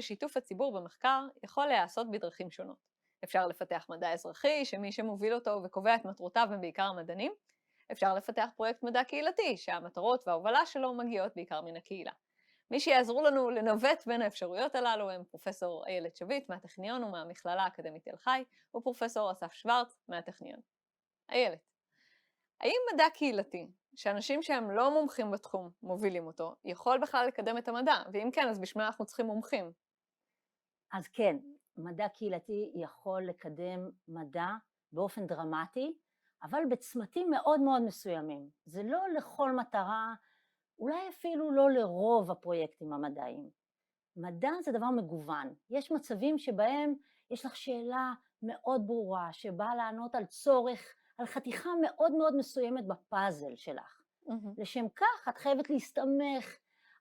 ששיתוף הציבור במחקר יכול להיעשות בדרכים שונות. אפשר לפתח מדע אזרחי, שמי שמוביל אותו וקובע את מטרותיו הם בעיקר המדענים. אפשר לפתח פרויקט מדע קהילתי, שהמטרות וההובלה שלו מגיעות בעיקר מן הקהילה. מי שיעזרו לנו לנווט בין האפשרויות הללו הם פרופסור איילת שביט מהטכניון ומהמכללה האקדמית תל חי, ופרופסור אסף שוורץ מהטכניון. איילת, האם מדע קהילתי, שאנשים שהם לא מומחים בתחום מובילים אותו, יכול בכלל לקדם את המדע? ואם כן, אז בשביל מה אנחנו צריכים מומחים? אז כן, מדע קהילתי יכול לקדם מדע באופן דרמטי, אבל בצמתים מאוד מאוד מסוימים. זה לא לכל מטרה, אולי אפילו לא לרוב הפרויקטים המדעיים. מדע זה דבר מגוון. יש מצבים שבהם יש לך שאלה מאוד ברורה, שבאה לענות על צורך, על חתיכה מאוד מאוד מסוימת בפאזל שלך. מהמם. לשם כך את חייבת להסתמך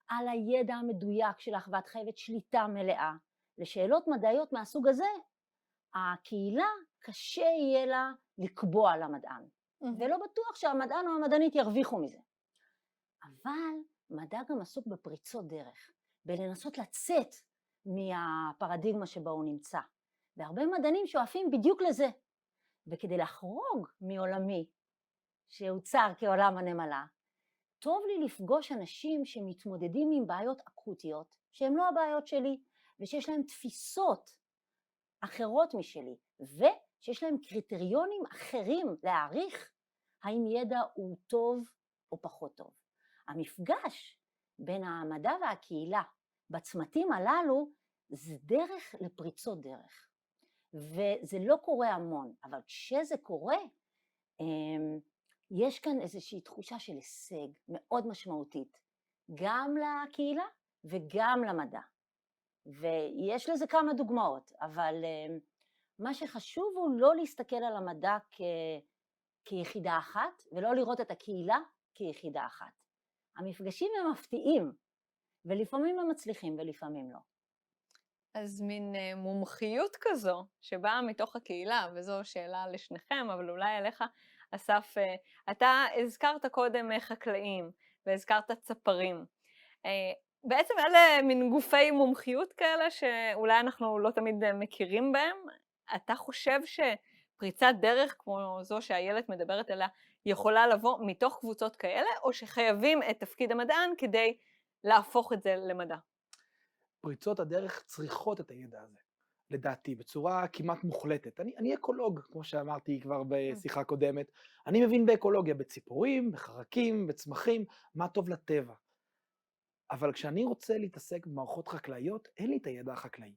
על הידע המדויק שלך ואת חייבת שליטה מלאה. לשאלות מדעיות מהסוג הזה, הקהילה קשה יהיה לה לקבוע למדען, מהמם. ולא בטוח שהמדען או המדענית ירוויחו מזה. אבל מדע גם עסוק בפריצות דרך, בלנסות לצאת מהפרדיגמה שבה הוא נמצא. והרבה מדענים שואפים בדיוק לזה. וכדי לחרוג מעולמי שהוצר כעולם הנמלה, טוב לי לפגוש אנשים שמתמודדים עם בעיות אקוטיות, שהן לא הבעיות שלי, ושיש להם תפיסות אחרות משלי, ושיש להם קריטריונים אחרים להעריך האם ידע הוא טוב או פחות טוב. המפגש בין המדע והקהילה בצמתים הללו זה דרך לפריצות דרך, וזה לא קורה המון, אבל כשזה קורה, יש כאן איזושהי תחושה של הישג מאוד משמעותית, גם לקהילה וגם למדע. ויש לזה כמה דוגמאות, אבל מה שחשוב הוא לא להסתכל על המדע כיחידה אחת, ולא לראות את הקהילה כיחידה אחת. המפגשים הם מפתיעים, ולפעמים הם מצליחים ולפעמים לא. אז מין מומחיות כזו שבאה מתוך הקהילה, וזו שאלה לשניכם, אבל אולי אליך, אסף, אתה הזכרת קודם חקלאים והזכרת צפרים. בעצם אלה מין גופי מומחיות כאלה שאולי אנחנו לא תמיד מכירים בהם. אתה חושב שפריצת דרך כמו זו שאיילת מדברת עליה יכולה לבוא מתוך קבוצות כאלה, או שחייבים את תפקיד המדען כדי להפוך את זה למדע? פריצות הדרך צריכות את הידע הזה, לדעתי, בצורה כמעט מוחלטת. אני אקולוג, כמו שאמרתי כבר בשיחה קודמת. אני מבין באקולוגיה, בציפורים, בחרקים, בצמחים, מה טוב לטבע. אבל כשאני רוצה להתעסק במערכות חקלאיות, אין לי את הידע החקלאי.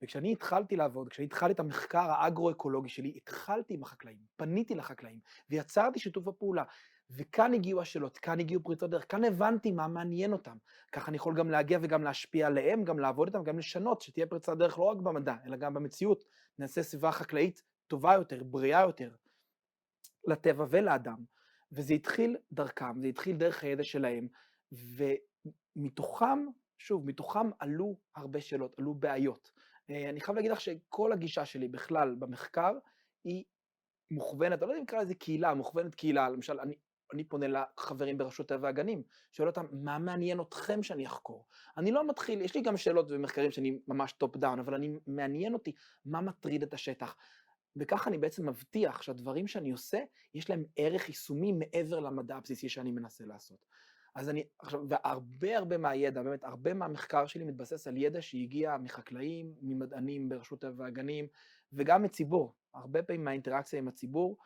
וכשאני התחלתי לעבוד, כשאני התחלתי את המחקר האגרו-אקולוגי שלי, התחלתי עם החקלאים, פניתי לחקלאים, ויצרתי שיתוף הפעולה. וכאן הגיעו השאלות, כאן הגיעו פריצות דרך, כאן הבנתי מה מעניין אותם. ככה אני יכול גם להגיע וגם להשפיע עליהם, גם לעבוד איתם, גם לשנות, שתהיה פריצת דרך לא רק במדע, אלא גם במציאות. נעשה סביבה חקלאית טובה יותר, בריאה יותר, לטבע ולאדם. וזה התחיל דרכם, זה התחיל דרך הידע שלהם, ומתוכם, שוב, מתוכם עלו הרבה שאלות, עלו בעיות. אני חייב להגיד לך שכל הגישה שלי בכלל במחקר היא מוכוונת, אני לא יודע אם נקרא לזה קהילה, מוכוונת קהילה. למשל, אני פונה לחברים ברשות הטבע והגנים, שואל אותם, מה מעניין אתכם שאני אחקור? אני לא מתחיל, יש לי גם שאלות ומחקרים שאני ממש טופ דאון, אבל מעניין אותי מה מטריד את השטח. וכך אני בעצם מבטיח שהדברים שאני עושה, יש להם ערך יישומי מעבר למדע הבסיסי שאני מנסה לעשות. אז עכשיו, והרבה מהידע, באמת, הרבה מהמחקר שלי מתבסס על ידע שהגיע מחקלאים, ממדענים ברשות הטבע והגנים, וגם מציבור. הרבה פעמים מהאינטראקציה עם הציבור,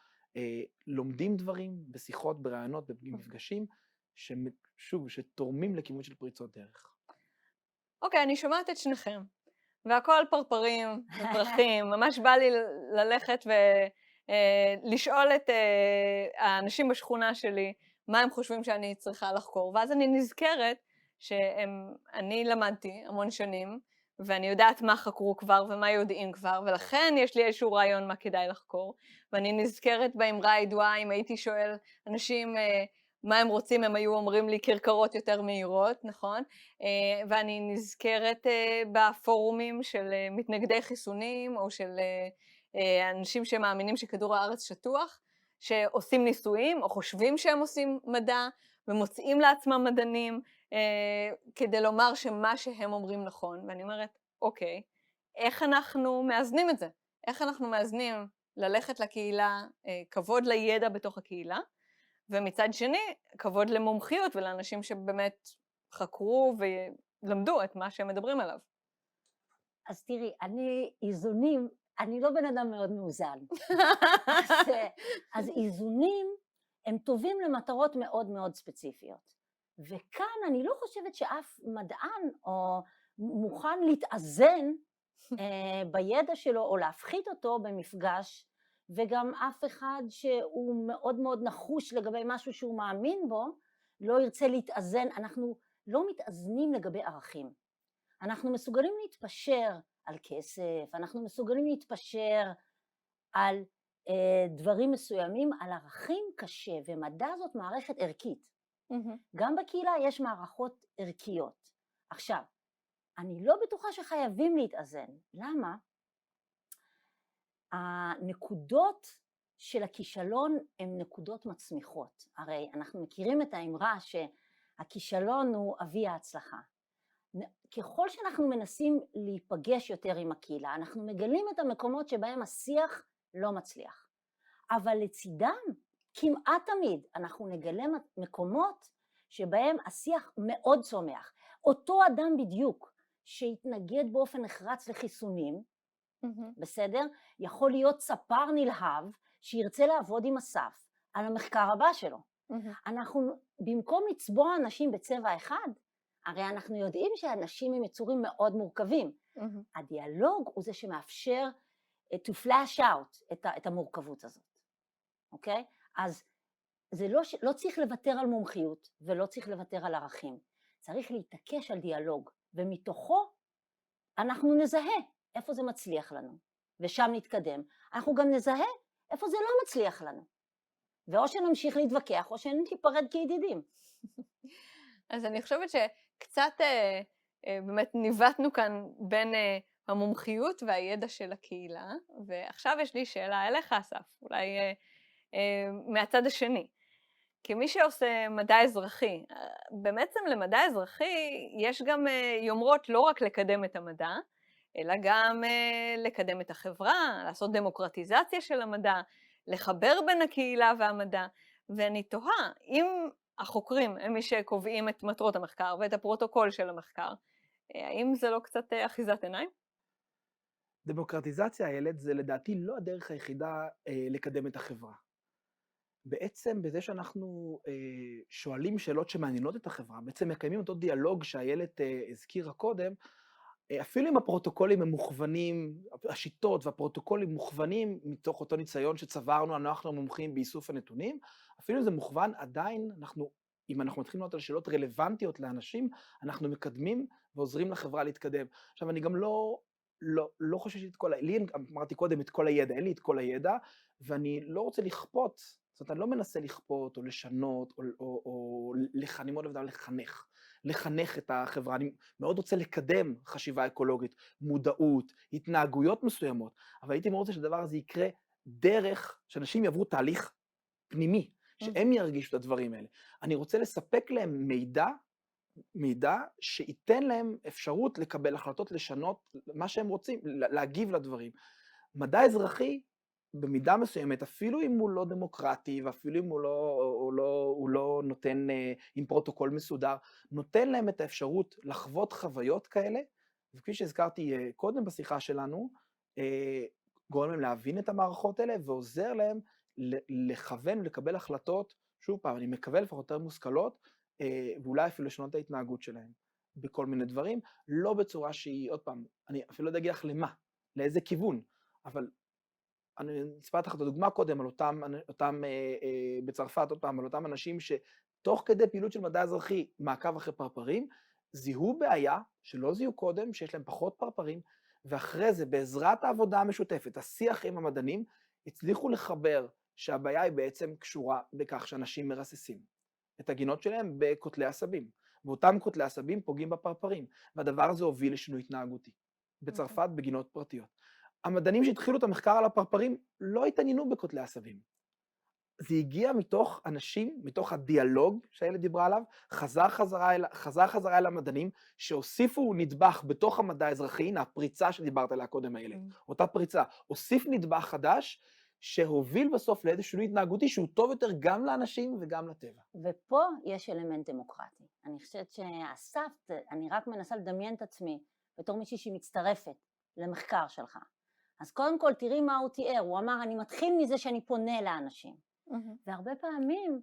לומדים דברים בשיחות, ברעיונות, במפגשים, שוב, שתורמים לכיוון של פריצות דרך. אוקיי, אני שומעת את שניכם, והכל פרפרים ופרחים, ממש בא לי ללכת ולשאול את האנשים בשכונה שלי, מה הם חושבים שאני צריכה לחקור, ואז אני נזכרת שאני למדתי המון שנים, ואני יודעת מה חקרו כבר ומה יודעים כבר, ולכן יש לי איזשהו רעיון מה כדאי לחקור, ואני נזכרת באמרה הידועה, אם הייתי שואל אנשים מה הם רוצים, הם היו אומרים לי כרכרות יותר מהירות, נכון? ואני נזכרת בפורומים של מתנגדי חיסונים, או של אנשים שמאמינים שכדור הארץ שטוח, שעושים ניסויים, או חושבים שהם עושים מדע, ומוצאים לעצמם מדענים, כדי לומר שמה שהם אומרים נכון. ואני אומרת, אוקיי, איך אנחנו מאזנים את זה? איך אנחנו מאזנים ללכת לקהילה, כבוד לידע בתוך הקהילה, ומצד שני, כבוד למומחיות ולאנשים שבאמת חקרו ולמדו את מה שהם מדברים עליו. אז תראי, איזונים, אני לא בן אדם מאוד מאוזן. אז איזונים הם טובים למטרות מאוד מאוד ספציפיות. וכאן אני לא חושבת שאף מדען או מוכן להתאזן בידע שלו או להפחית אותו במפגש, וגם אף אחד שהוא מאוד מאוד נחוש לגבי משהו שהוא מאמין בו, לא ירצה להתאזן. אנחנו לא מתאזנים לגבי ערכים. אנחנו מסוגלים להתפשר על כסף, אנחנו מסוגלים להתפשר על דברים מסוימים, על ערכים קשה, ומדע זאת מערכת ערכית. גם בקהילה יש מערכות ערכיות. עכשיו, אני לא בטוחה שחייבים להתאזן. למה? הנקודות של הכישלון הן נקודות מצמיחות. הרי אנחנו מכירים את האמרה שהכישלון הוא אבי ההצלחה. ככל שאנחנו מנסים להיפגש יותר עם הקהילה, אנחנו מגלים את המקומות שבהם השיח לא מצליח. אבל לצידם, כמעט תמיד, אנחנו נגלה מקומות שבהם השיח מאוד צומח. אותו אדם בדיוק שהתנגד באופן נחרץ לחיסונים, בסדר? יכול להיות ספר נלהב שירצה לעבוד עם אסף על המחקר הבא שלו. אנחנו, במקום לצבוע אנשים בצבע אחד, הרי אנחנו יודעים שאנשים הם יצורים מאוד מורכבים. הדיאלוג הוא זה שמאפשר to flash out את המורכבות הזאת. אוקיי? אז זה לא צריך לוותר על מומחיות ולא צריך לוותר על ערכים. צריך להתעקש על דיאלוג, ומתוכו אנחנו נזהה איפה זה מצליח לנו, ושם נתקדם. אנחנו גם נזהה איפה זה לא מצליח לנו. ואו שנמשיך להתווכח או שניפרד כידידים. אז אני חושבת שקצת באמת ניווטנו כאן בין המומחיות והידע של הקהילה, ועכשיו יש לי שאלה אליך, אסף, אולי מהצד השני. כמי שעושה מדע אזרחי, בעצם למדע אזרחי יש גם יומרות לא רק לקדם את המדע, אלא גם לקדם את החברה, לעשות דמוקרטיזציה של המדע, לחבר בין הקהילה והמדע, ואני תוהה, אם החוקרים הם מי שקובעים את מטרות המחקר ואת הפרוטוקול של המחקר, האם זה לא קצת אחיזת עיניים? דמוקרטיזציה, הילד, זה לדעתי לא הדרך היחידה לקדם את החברה. בעצם בזה שאנחנו שואלים שאלות שמעניינות את החברה, בעצם מקיימים אותו דיאלוג שהילד הזכירה קודם, אפילו אם הפרוטוקולים הם מוכוונים, השיטות והפרוטוקולים מוכוונים מתוך אותו ניסיון שצברנו, אנחנו מומחים באיסוף הנתונים, אפילו אם זה מוכוון, עדיין אם אנחנו מתחילים לענות על שאלות רלוונטיות לאנשים, אנחנו מקדמים ועוזרים לחברה להתקדם. עכשיו, אני גם לא חושב שאת לי אמרתי קודם את כל הידע, אין לי את כל הידע, ואני לא רוצה לכפות, זאת אומרת, אני לא מנסה לכפות או לשנות או לחנך, לחנך את החברה. אני מאוד רוצה לקדם חשיבה אקולוגית, מודעות, התנהגויות מסוימות, אבל הייתי מאוד רוצה שהדבר הזה יקרה דרך שאנשים יעברו תהליך פנימי, שהם ירגישו את הדברים האלה. אני רוצה לספק להם מידע שייתן להם אפשרות לקבל החלטות, לשנות מה שהם רוצים, להגיב לדברים. מדע אזרחי, במידה מסוימת, אפילו אם הוא לא דמוקרטי, ואפילו אם הוא לא נותן עם פרוטוקול מסודר, נותן להם את האפשרות לחוות חוויות כאלה, וכפי שהזכרתי קודם בשיחה שלנו, גורם להם להבין את המערכות האלה, ועוזר להם לכוון ולקבל החלטות, שוב פעם, אני מקווה לפחות יותר מושכלות, ואולי אפילו לשנות את ההתנהגות שלהם, בכל מיני דברים, לא בצורה שהיא, עוד פעם, אני אפילו לא יודע להגיד לך למה, לאיזה כיוון, אבל אני סיפרתי לך את הדוגמה קודם על אותם בצרפת, עוד פעם, על אותם אנשים שתוך כדי פעילות של מדע אזרחי, מעקב אחרי פרפרים, זיהו בעיה שלא זיהו קודם, שיש להם פחות פרפרים, ואחרי זה, בעזרת העבודה המשותפת, השיח עם המדענים, הצליחו לחבר שהבעיה היא בעצם קשורה בכך שאנשים מרססים את הגינות שלהם בכותלי עשבים, ואותם כותלי עשבים פוגעים בפרפרים, והדבר הזה הוביל לשינוי התנהגותי, בצרפת בגינות פרטיות. המדענים שהתחילו את המחקר על הפרפרים לא התעניינו בכותלי עשבים. זה הגיע מתוך אנשים, מתוך הדיאלוג שהילד דיברה עליו, חזר חזרה אל המדענים, שהוסיפו נדבך בתוך המדע האזרחי, הנה הפריצה שדיברת עליה קודם, הילד, אותה פריצה, הוסיף נדבך חדש, שהוביל בסוף לאיזשהו שינוי התנהגותי, שהוא טוב יותר גם לאנשים וגם לטבע. ופה יש אלמנט דמוקרטי. אני חושבת שאסף, אני רק מנסה לדמיין את עצמי, בתור מישהי שמצטרפת למחקר שלך. אז קודם כל תראי מה הוא תיאר, הוא אמר אני מתחיל מזה שאני פונה לאנשים. והרבה פעמים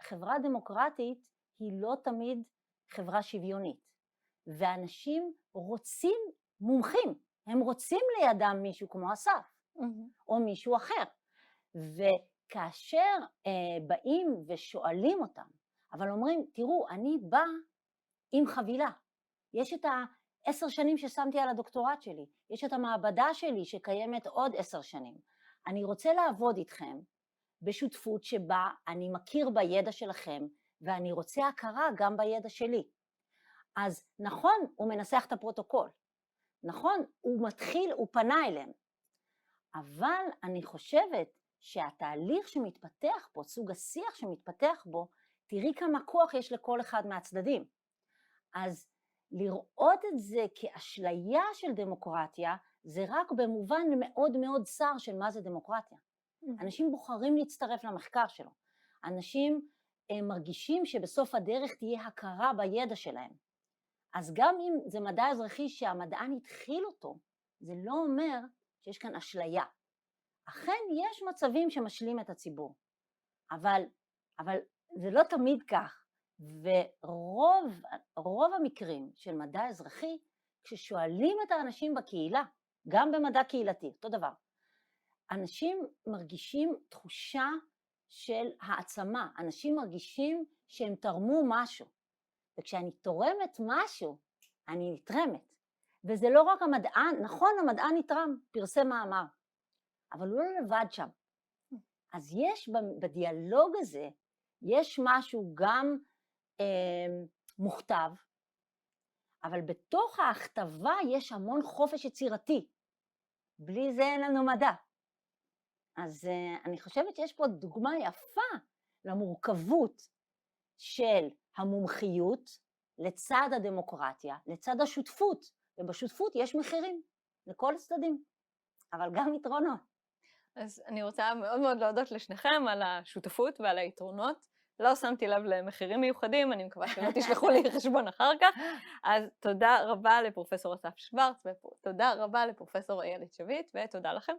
חברה דמוקרטית היא לא תמיד חברה שוויונית. ואנשים רוצים מומחים, הם רוצים לידם מישהו כמו אסף, או מישהו אחר. וכאשר באים ושואלים אותם, אבל אומרים, תראו, אני בא עם חבילה. יש את 10 שנים ששמתי על הדוקטורט שלי, יש את המעבדה שלי שקיימת עוד 10 שנים. אני רוצה לעבוד איתכם בשותפות שבה אני מכיר בידע שלכם, ואני רוצה הכרה גם בידע שלי. אז נכון, הוא מנסח את הפרוטוקול. נכון, הוא פנה אליהם. אבל אני חושבת שהתהליך שמתפתח פה, סוג השיח שמתפתח בו, תראי כמה כוח יש לכל אחד מהצדדים. אז לראות את זה כאשליה של דמוקרטיה, זה רק במובן מאוד מאוד צר של מה זה דמוקרטיה. אנשים בוחרים להצטרף למחקר שלו. אנשים מרגישים שבסוף הדרך תהיה הכרה בידע שלהם. אז גם אם זה מדע אזרחי שהמדען התחיל אותו, זה לא אומר שיש כאן אשליה. אכן יש מצבים שמשלים את הציבור, אבל זה לא תמיד כך. ורוב המקרים של מדע אזרחי, כששואלים את האנשים בקהילה, גם במדע קהילתי, אותו דבר, אנשים מרגישים תחושה של העצמה, אנשים מרגישים שהם תרמו משהו, וכשאני תורמת משהו, אני נתרמת. וזה לא רק המדען, נכון, המדען נתרם, פרסם מאמר, אבל הוא לא לבד שם. אז יש בדיאלוג הזה, יש משהו גם מוכתב, אבל בתוך ההכתבה יש המון חופש יצירתי. בלי זה אין לנו מדע. אז אני חושבת שיש פה דוגמה יפה למורכבות של המומחיות לצד הדמוקרטיה, לצד השותפות, ובשותפות יש מחירים לכל הצדדים, אבל גם יתרונות. אז אני רוצה מאוד מאוד להודות לשניכם על השותפות ועל היתרונות. לא שמתי לב למחירים מיוחדים, אני מקווה שלא תשלחו לי חשבון אחר כך. אז תודה רבה לפרופסור אסף שוורץ, ותודה רבה לפרופסור איילת שביט, ותודה לכם.